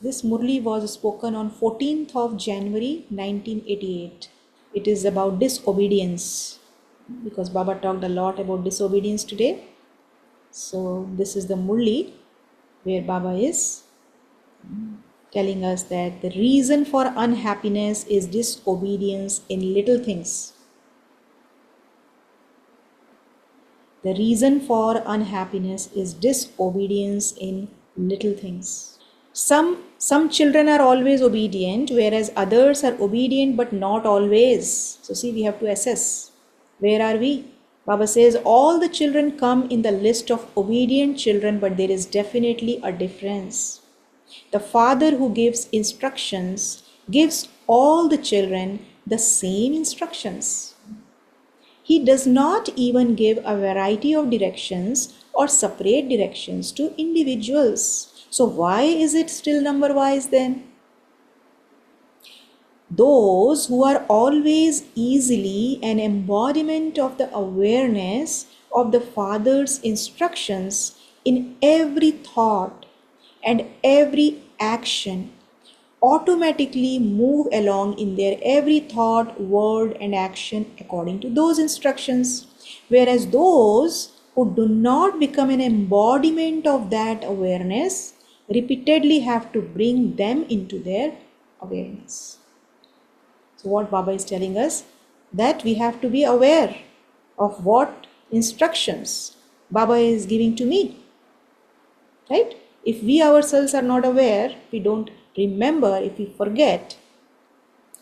This Murli was spoken on 14th of January 1988. It is about disobedience, because Baba talked a lot about disobedience today. So this is the Murli where Baba is telling us that the reason for unhappiness is disobedience in little things. The reason for unhappiness is disobedience in little things. Some children are always obedient, whereas others are obedient but not always. So see, we have to assess. Where are we? Baba says all the children come in the list of obedient children, but there is definitely a difference. The father who gives instructions gives all the children the same instructions. He does not even give a variety of directions or separate directions to individuals. So why is it still number wise then? Those who are always easily an embodiment of the awareness of the Father's instructions in every thought and every action automatically move along in their every thought, word, and action according to those instructions. Whereas those who do not become an embodiment of that awareness repeatedly have to bring them into their awareness. So, what Baba is telling us, that we have to be aware of what instructions Baba is giving to me. Right? If we ourselves are not aware, we don't remember, if we forget,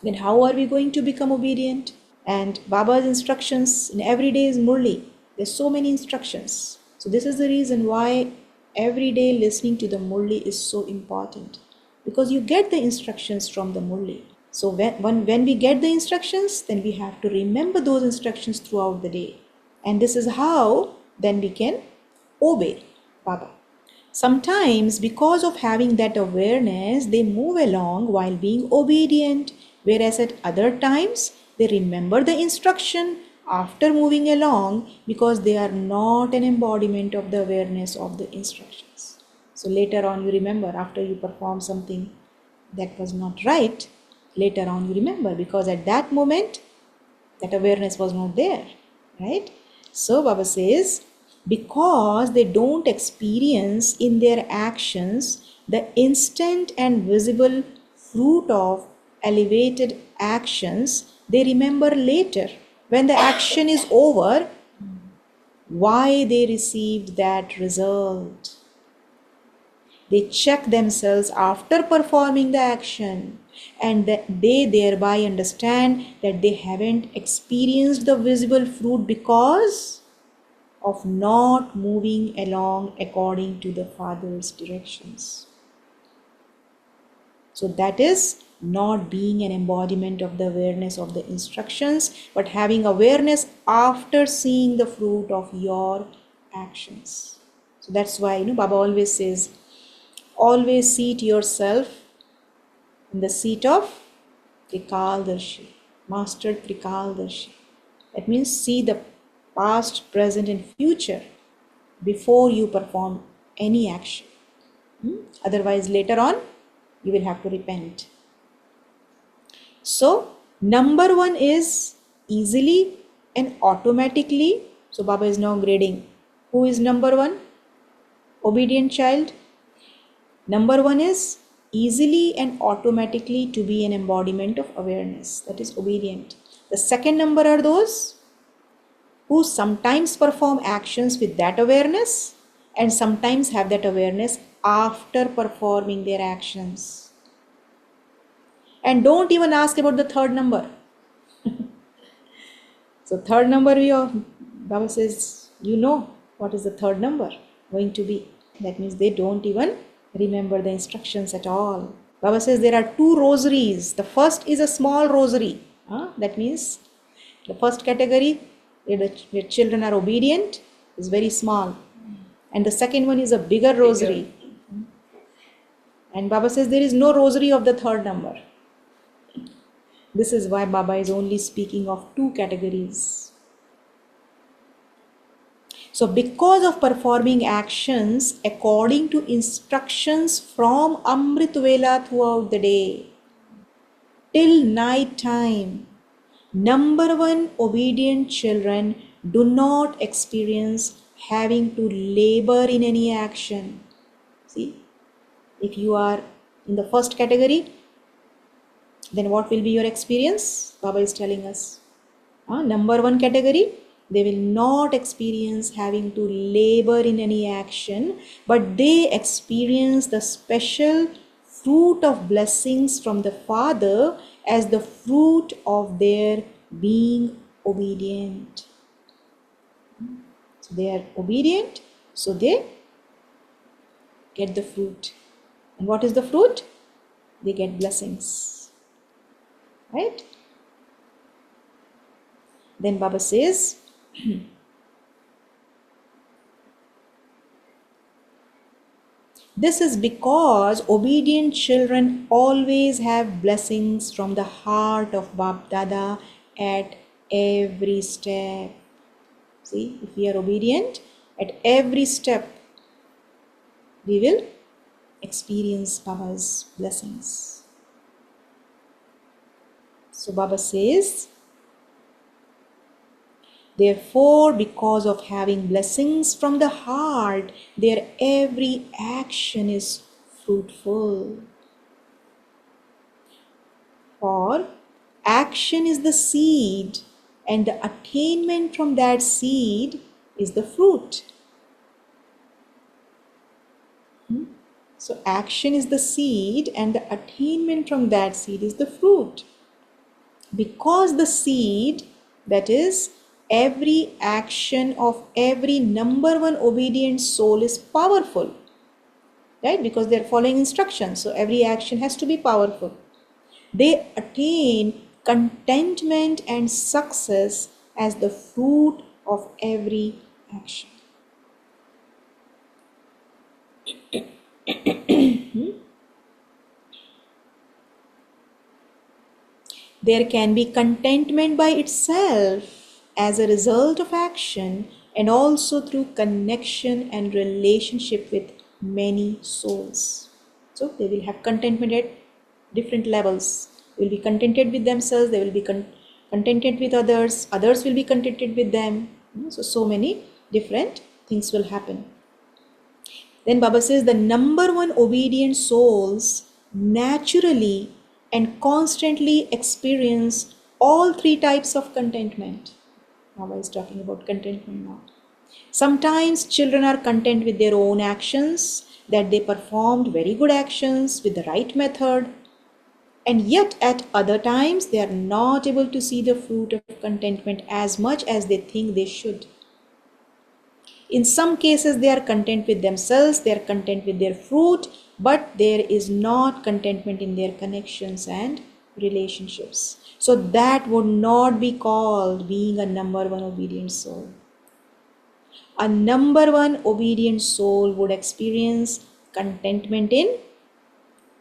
then how are we going to become obedient? And Baba's instructions in every day is Murli. There's so many instructions. So this is the reason why every day listening to the Murli is so important. Because you get the instructions from the Murli. So when we get the instructions, then we have to remember those instructions throughout the day. And this is how then we can obey Baba. Sometimes, because of having that awareness, they move along while being obedient, whereas at other times, they remember the instruction after moving along because they are not an embodiment of the awareness of the instructions. So later on, you remember after you perform something that was not right, later on you remember because at that moment, that awareness was not there, right? So Baba says, because they don't experience in their actions the instant and visible fruit of elevated actions, they remember later, when the action is over, why they received that result. They check themselves after performing the action, and they thereby understand that they haven't experienced the visible fruit because of not moving along according to the Father's directions. So that is not being an embodiment of the awareness of the instructions, but having awareness after seeing the fruit of your actions. So that's why Baba always says, always seat yourself in the seat of Trikaldarshi, Master Trikaldarshi. That means see the past, present, and future before you perform any action. Otherwise, later on, you will have to repent. So, number one is easily and automatically. So, Baba is now grading. Who is number one? Obedient child. Number one is easily and automatically to be an embodiment of awareness. That is obedient. The second number are those who sometimes perform actions with that awareness and sometimes have that awareness after performing their actions. And don't even ask about the third number. So third number, Baba says, what is the third number going to be. That means they don't even remember the instructions at all. Baba says there are two rosaries. The first is a small rosary. That means the first category, where children are obedient, is very small. And the second one is a bigger rosary. And Baba says there is no rosary of the third number. This is why Baba is only speaking of two categories. So because of performing actions according to instructions from Amrit Vela throughout the day, till night time, number one, obedient children do not experience having to labor in any action. See, if you are in the first category, then what will be your experience? Baba is telling us. Number one category, they will not experience having to labor in any action, but they experience the special fruit of blessings from the Father as the fruit of their being obedient. So they are obedient, so they get the fruit. And what is the fruit? They get blessings. Right? Then Baba says, this is because obedient children always have blessings from the heart of Bap Dada at every step. See, if we are obedient, at every step we will experience Baba's blessings. So Baba says, therefore, because of having blessings from the heart, their every action is fruitful. For action is the seed, and the attainment from that seed is the fruit. So, action is the seed, and the attainment from that seed is the fruit. Because the seed, that is, every action of every number one obedient soul is powerful, right? Because they are following instructions, so every action has to be powerful. They attain contentment and success as the fruit of every action. There can be contentment by itself as a result of action and also through connection and relationship with many souls. So they will have contentment at different levels. They will be contented with themselves, they will be contented with others, others will be contented with them. So many different things will happen. Then Baba says the number one obedient souls naturally and constantly experience all three types of contentment. Baba is talking about contentment now. Sometimes children are content with their own actions, that they performed very good actions with the right method, and yet at other times they are not able to see the fruit of contentment as much as they think they should. In some cases, they are content with themselves, they are content with their fruit, but there is not contentment in their connections and relationships. So that would not be called being a number one obedient soul. A number one obedient soul would experience contentment in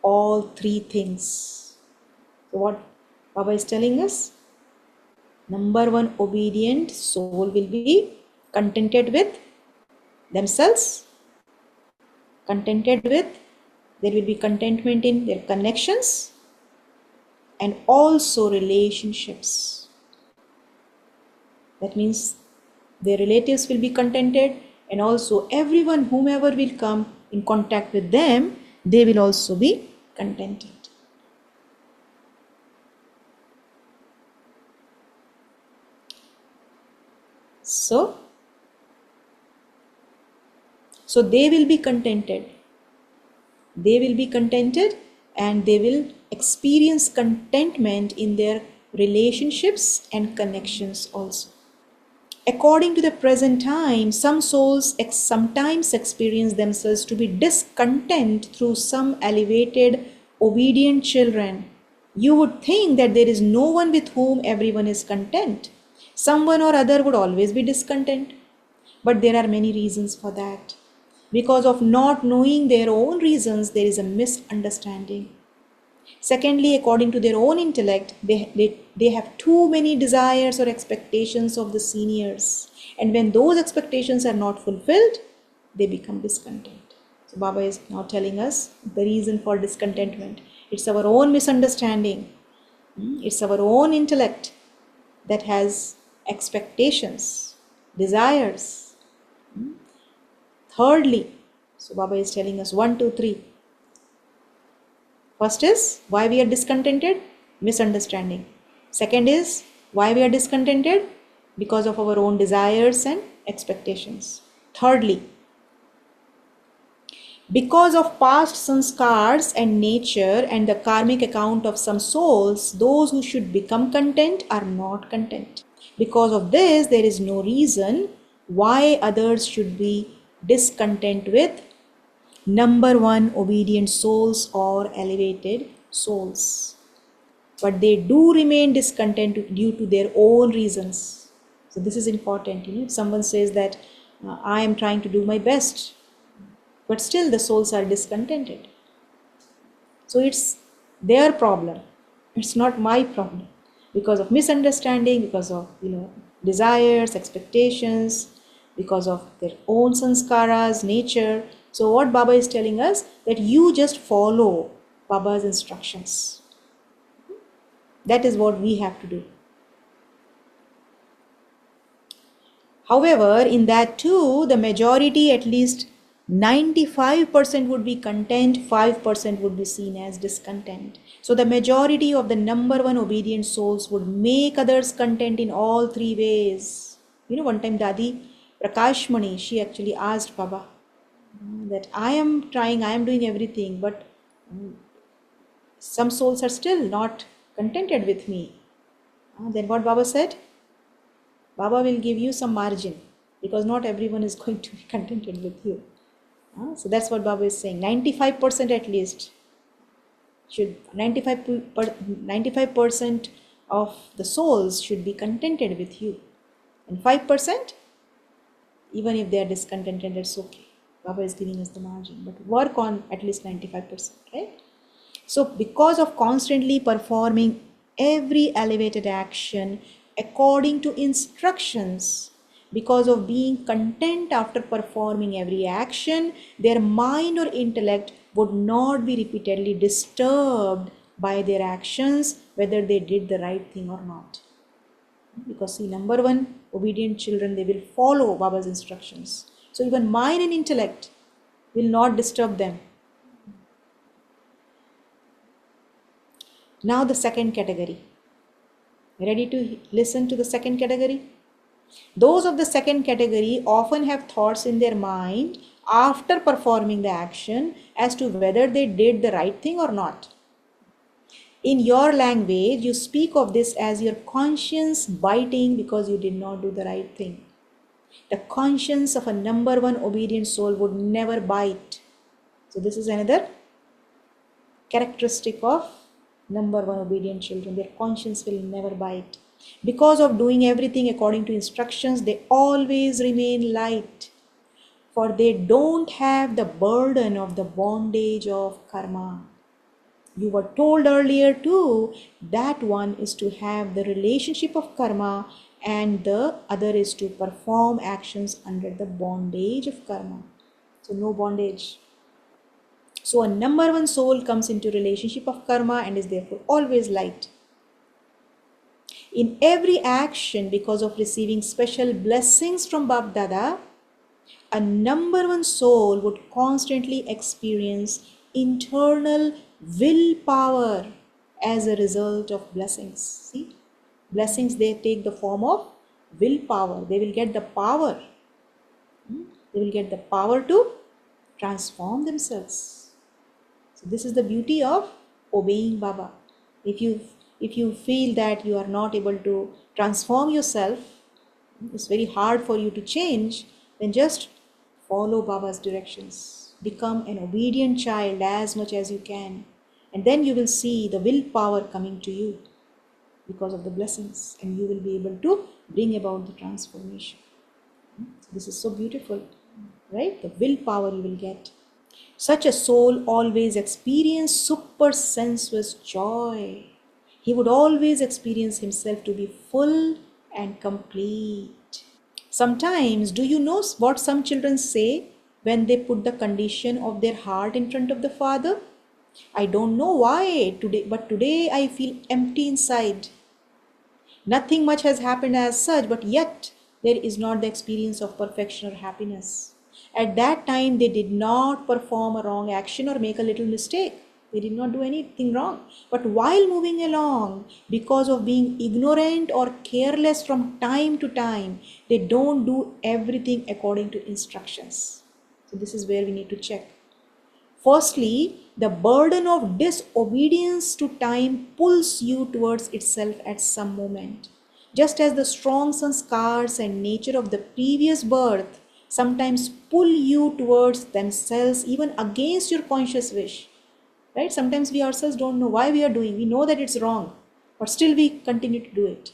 all three things. So what Baba is telling us? Number one obedient soul will be contented with themselves, contented with, there will be contentment in their connections and also relationships. That means their relatives will be contented, and also everyone, whomever will come in contact with them, they will also be contented. So they will be contented. They will be contented and they will experience contentment in their relationships and connections also. According to the present time, some souls sometimes experience themselves to be discontent through some elevated, obedient children. You would think that there is no one with whom everyone is content. Someone or other would always be discontent. But there are many reasons for that. Because of not knowing their own reasons, there is a misunderstanding. Secondly, according to their own intellect, they have too many desires or expectations of the seniors. And when those expectations are not fulfilled, they become discontent. So Baba is now telling us the reason for discontentment. It's our own misunderstanding. It's our own intellect that has expectations, desires. Thirdly, so Baba is telling us one, two, three. First is why we are discontented, misunderstanding. Second is why we are discontented, because of our own desires and expectations. Thirdly, because of past sanskars and nature and the karmic account of some souls, those who should become content are not content. Because of this, there is no reason why others should be discontent with number one obedient souls or elevated souls. But they do remain discontent due to their own reasons. So this is important. If someone says that I am trying to do my best, but still the souls are discontented. So it's their problem. It's not my problem. Because of misunderstanding, because of desires, expectations, because of their own sanskaras, nature. So what Baba is telling us, that you just follow Baba's instructions. That is what we have to do. However, in that too, the majority, at least 95% would be content, 5% would be seen as discontent. So the majority of the number one obedient souls would make others content in all three ways. One time Dadi Prakashmani, she actually asked Baba that I am trying, I am doing everything, but some souls are still not contented with me. Then what Baba said? Baba will give you some margin, because not everyone is going to be contented with you. So that's what Baba is saying. 95% at least should 95% of the souls should be contented with you, and 5%, even if they are discontented, that's okay. Baba is giving us the margin, but work on at least 95%, right? So because of constantly performing every elevated action according to instructions, because of being content after performing every action, their mind or intellect would not be repeatedly disturbed by their actions, whether they did the right thing or not. Because see, number one, obedient children, they will follow Baba's instructions. So even mind and intellect will not disturb them. Now the second category. Ready to listen to the second category? Those of the second category often have thoughts in their mind after performing the action as to whether they did the right thing or not. In your language, you speak of this as your conscience biting because you did not do the right thing. The conscience of a number one obedient soul would never bite. So this is another characteristic of number one obedient children. Their conscience will never bite. Because of doing everything according to instructions, they always remain light, for they don't have the burden of the bondage of karma. You were told earlier too that one is to have the relationship of karma and the other is to perform actions under the bondage of karma. So no bondage. So a number one soul comes into relationship of karma and is therefore always light. In every action, because of receiving special blessings from Bab Dada, a number one soul would constantly experience internal willpower as a result of blessings. See, blessings, they take the form of willpower. They will get the power. They will get the power to transform themselves. So this is the beauty of obeying Baba. If you feel that you are not able to transform yourself, it's very hard for you to change, then just follow Baba's directions. Become an obedient child as much as you can. And then you will see the willpower coming to you because of the blessings, and you will be able to bring about the transformation. So this is so beautiful, right? The willpower you will get. Such a soul always experienced super sensuous joy. He would always experience himself to be full and complete. Sometimes, do you know what some children say when they put the condition of their heart in front of the Father? I don't know why today, but today I feel empty inside. Nothing much has happened as such, but yet there is not the experience of perfection or happiness. At that time, they did not perform a wrong action or make a little mistake. They did not do anything wrong. But while moving along, because of being ignorant or careless from time to time, they don't do everything according to instructions. So, this is where we need to check. Firstly, the burden of disobedience to time pulls you towards itself at some moment. Just as the strong sanskars and nature of the previous birth sometimes pull you towards themselves even against your conscious wish. Right? Sometimes we ourselves don't know why we are doing. We know that it's wrong, but still we continue to do it.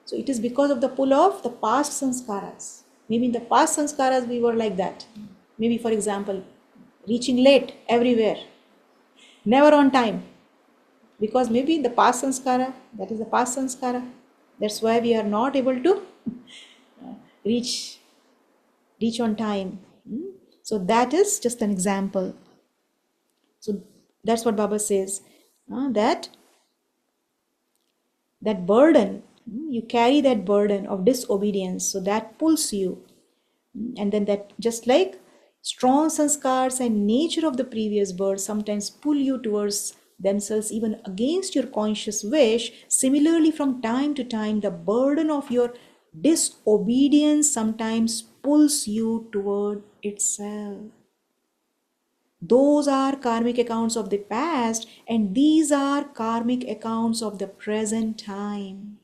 So it is because of the pull of the past sanskaras. Maybe in the past sanskaras we were like that. Maybe, for example, reaching late everywhere, never on time, because maybe in the past sanskara, that is the past sanskara. That's why we are not able to reach reach on time. So that is just an example. So that's what Baba says, that burden, you carry that burden of disobedience, so that pulls you. And then that, just like strong sanskars and nature of the previous birth sometimes pull you towards themselves even against your conscious wish, similarly from time to time the burden of your disobedience sometimes pulls you toward itself. Those are karmic accounts of the past, and these are karmic accounts of the present time.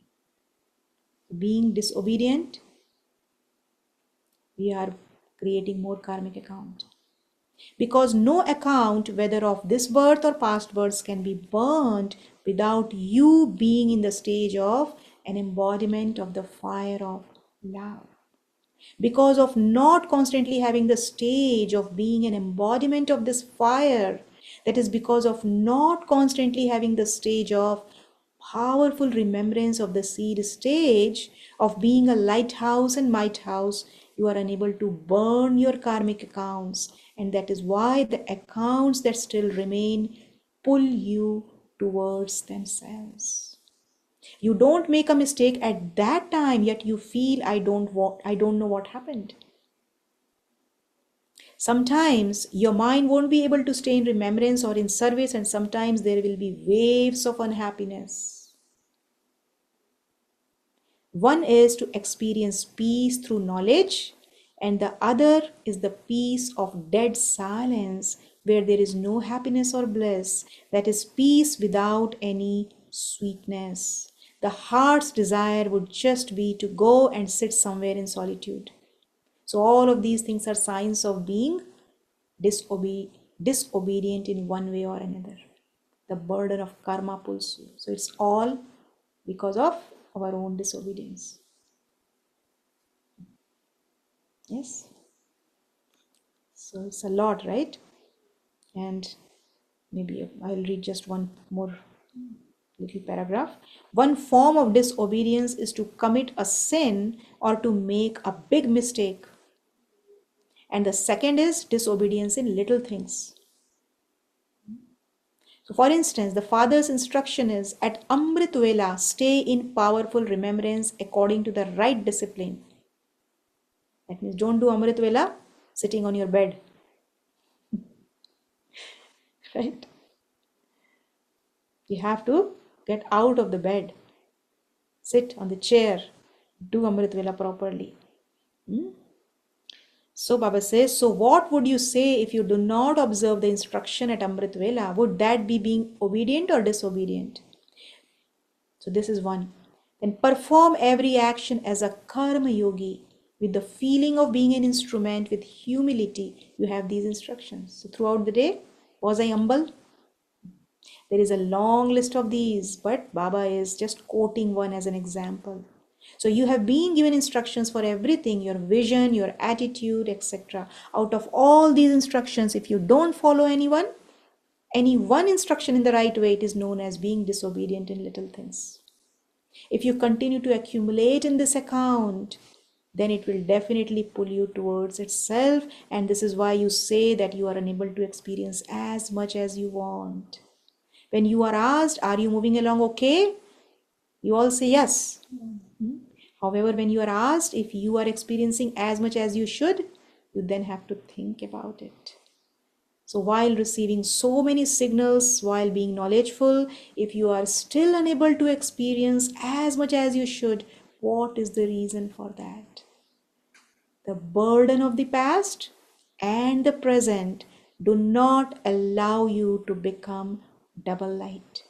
Being disobedient, we are creating more karmic account. Because no account, whether of this birth or past births, can be burnt without you being in the stage of an embodiment of the fire of love. Because of not constantly having the stage of being an embodiment of this fire, that is because of not constantly having the stage of powerful remembrance of the seed stage of being a lighthouse and might house, you are unable to burn your karmic accounts, and that is why the accounts that still remain pull you towards themselves. You don't make a mistake at that time, yet you feel I don't know what happened. Sometimes your mind won't be able to stay in remembrance or in service, and sometimes there will be waves of unhappiness. One is to experience peace through knowledge, and the other is the peace of dead silence, where there is no happiness or bliss, that is, peace without any sweetness. The heart's desire would just be to go and sit somewhere in solitude. So, all of these things are signs of being disobedient in one way or another. The burden of karma pulls you. So, it's all because of our own disobedience. Yes. So it's a lot, right? And maybe I'll read just one more little paragraph. One form of disobedience is to commit a sin or to make a big mistake. And the second is disobedience in little things. So, for instance, the father's instruction is at Amrit Vela, stay in powerful remembrance according to the right discipline. That means don't do Amrit Vela sitting on your bed, right? You have to get out of the bed, sit on the chair, do Amrit Vela properly. So Baba says, so what would you say if you do not observe the instruction at Amrit Vela? Would that be being obedient or disobedient? So this is one. Then perform every action as a karma yogi with the feeling of being an instrument with humility. You have these instructions. So throughout the day, was I humble? There is a long list of these, but Baba is just quoting one as an example. So you have been given instructions for everything, your vision, your attitude, etc. Out of all these instructions, if you don't follow any one instruction in the right way, it is known as being disobedient in little things. If you continue to accumulate in this account, then it will definitely pull you towards itself. And this is why you say that you are unable to experience as much as you want. When you are asked, are you moving along okay? You all say yes. However, when you are asked if you are experiencing as much as you should, you then have to think about it. So, while receiving so many signals, while being knowledgeful, if you are still unable to experience as much as you should, what is the reason for that? The burden of the past and the present do not allow you to become double light.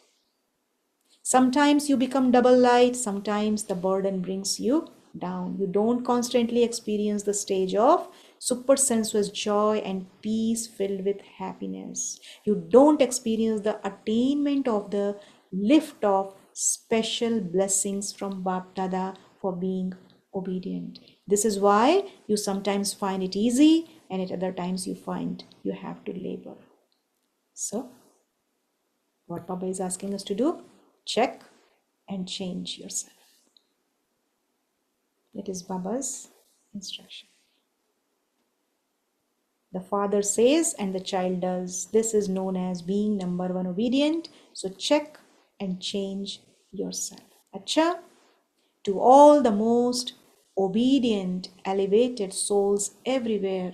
Sometimes you become double light, sometimes the burden brings you down. You don't constantly experience the stage of super sensuous joy and peace filled with happiness. You don't experience the attainment of the lift of special blessings from Bap Dada for being obedient. This is why you sometimes find it easy and at other times you find you have to labor. So, what Baba is asking us to do? Check and change yourself. It is Baba's instruction. The father says and the child does. This is known as being number one obedient. So check and change yourself. Acha, to all the most obedient, elevated souls everywhere,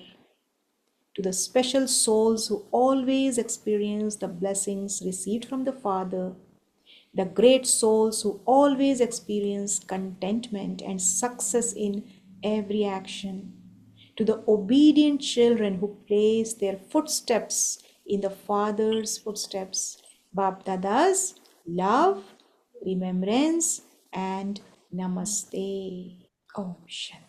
to the special souls who always experience the blessings received from the Father, the great souls who always experience contentment and success in every action, to the obedient children who place their footsteps in the Father's footsteps, Bap Dada's love, remembrance, and namaste. Om Shanti.